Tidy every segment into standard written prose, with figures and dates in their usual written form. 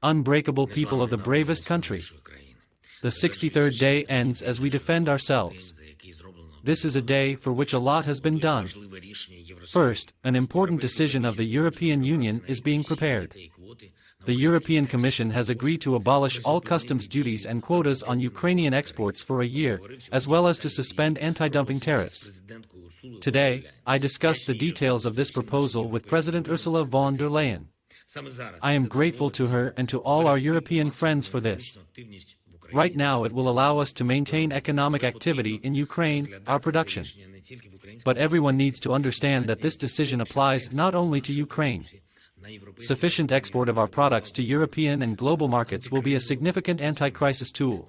unbreakable people of the bravest country. The 63rd day ends as we defend ourselves. This is a day for which a lot has been done. First, an important decision of the European Union is being prepared. The European Commission has agreed to abolish all customs duties and quotas on Ukrainian exports for a year, as well as to suspend anti-dumping tariffs. Today, I discussed the details of this proposal with President Ursula von der Leyen. I am grateful to her and to all our European friends for this. Right now it will allow us to maintain economic activity in Ukraine, our production. But everyone needs to understand that this decision applies not only to Ukraine. Sufficient export of our products to European and global markets will be a significant anti-crisis tool.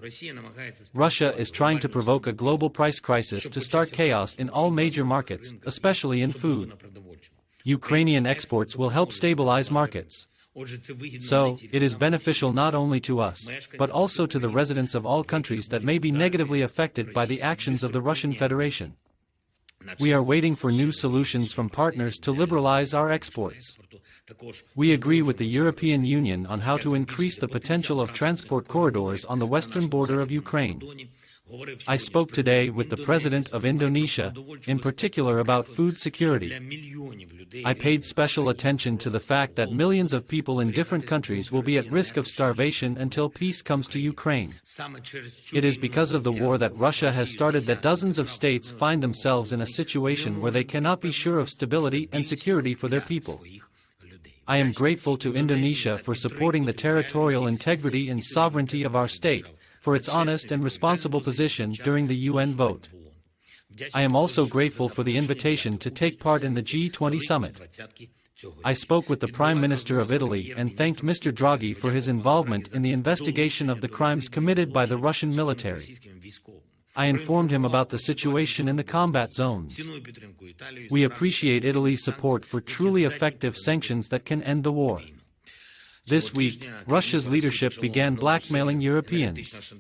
Russia is trying to provoke a global price crisis to start chaos in all major markets, especially in food. Ukrainian exports will help stabilize markets. So, it is beneficial not only to us, but also to the residents of all countries that may be negatively affected by the actions of the Russian Federation. We are waiting for new solutions from partners to liberalize our exports. We agree with the European Union on how to increase the potential of transport corridors on the western border of Ukraine. I spoke today with the President of Indonesia, in particular about food security. I paid special attention to the fact that millions of people in different countries will be at risk of starvation until peace comes to Ukraine. It is because of the war that Russia has started that dozens of states find themselves in a situation where they cannot be sure of stability and security for their people. I am grateful to Indonesia for supporting the territorial integrity and sovereignty of our state, for its honest and responsible position during the UN vote. I am also grateful for the invitation to take part in the G20 summit. I spoke with the Prime Minister of Italy and thanked Mr. Draghi for his involvement in the investigation of the crimes committed by the Russian military. I informed him about the situation in the combat zones. We appreciate Italy's support for truly effective sanctions that can end the war. This week, Russia's leadership began blackmailing Europeans.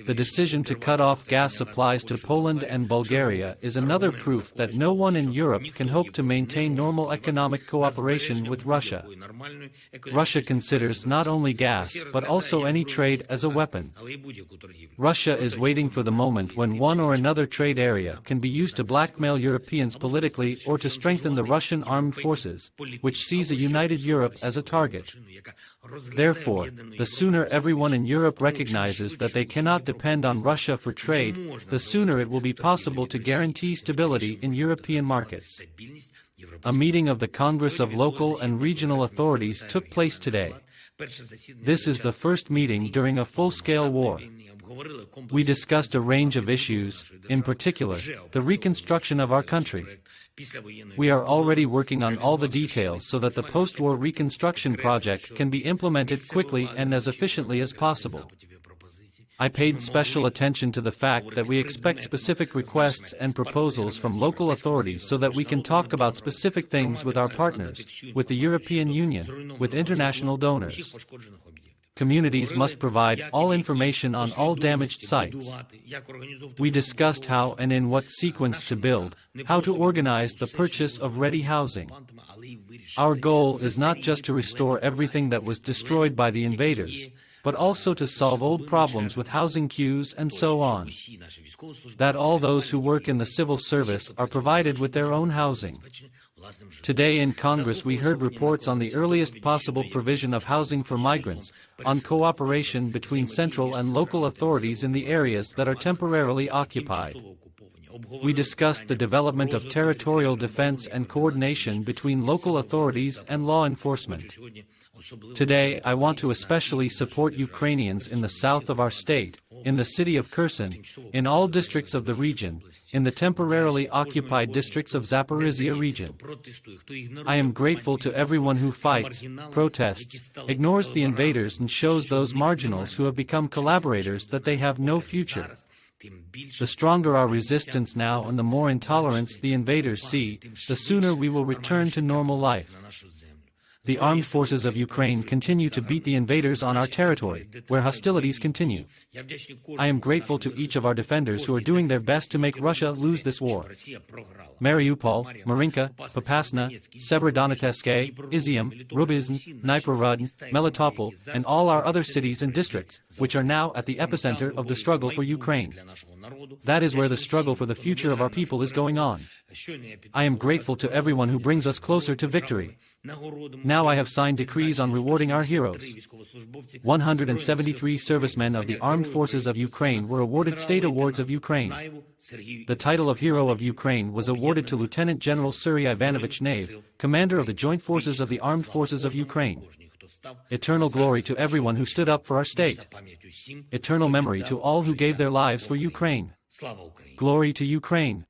The decision to cut off gas supplies to Poland and Bulgaria is another proof that no one in Europe can hope to maintain normal economic cooperation with Russia. Russia considers not only gas but also any trade as a weapon. Russia is waiting for the moment when one or another trade area can be used to blackmail Europeans politically or to strengthen the Russian armed forces, which sees a united Europe as a target. Therefore, the sooner everyone in Europe recognizes that they cannot depend on Russia for trade, the sooner it will be possible to guarantee stability in European markets. A meeting of the Congress of Local and Regional Authorities took place today. This is the first meeting during a full-scale war. We discussed a range of issues, in particular, the reconstruction of our country. We are already working on all the details so that the post-war reconstruction project can be implemented quickly and as efficiently as possible. I paid special attention to the fact that we expect specific requests and proposals from local authorities so that we can talk about specific things with our partners, with the European Union, with international donors. Communities must provide all information on all damaged sites. We discussed how and in what sequence to build, how to organize the purchase of ready housing. Our goal is not just to restore everything that was destroyed by the invaders, but also to solve old problems with housing queues and so on. That all those who work in the civil service are provided with their own housing. Today in Congress we heard reports on the earliest possible provision of housing for migrants, on cooperation between central and local authorities in the areas that are temporarily occupied. We discussed the development of territorial defense and coordination between local authorities and law enforcement. Today I want to especially support Ukrainians in the south of our state, in the city of Kherson, in all districts of the region, in the temporarily occupied districts of Zaporizhia region. I am grateful to everyone who fights, protests, ignores the invaders and shows those marginals who have become collaborators that they have no future. The stronger our resistance now and the more intolerance the invaders see, the sooner we will return to normal life. The armed forces of Ukraine continue to beat the invaders on our territory, where hostilities continue. I am grateful to each of our defenders who are doing their best to make Russia lose this war. Mariupol, Marinka, Popasna, Severodonetsk, Izium, Rubizn, Dnipro, Melitopol, and all our other cities and districts, which are now at the epicenter of the struggle for Ukraine. That is where the struggle for the future of our people is going on. I am grateful to everyone who brings us closer to victory. Now I have signed decrees on rewarding our heroes. 173 servicemen of the Armed Forces of Ukraine were awarded State Awards of Ukraine. The title of Hero of Ukraine was awarded to Lieutenant General Serhiy Ivanovich Nave, commander of the Joint Forces of the Armed Forces of Ukraine. Eternal glory to everyone who stood up for our state. Eternal memory to all who gave their lives for Ukraine. Glory to Ukraine.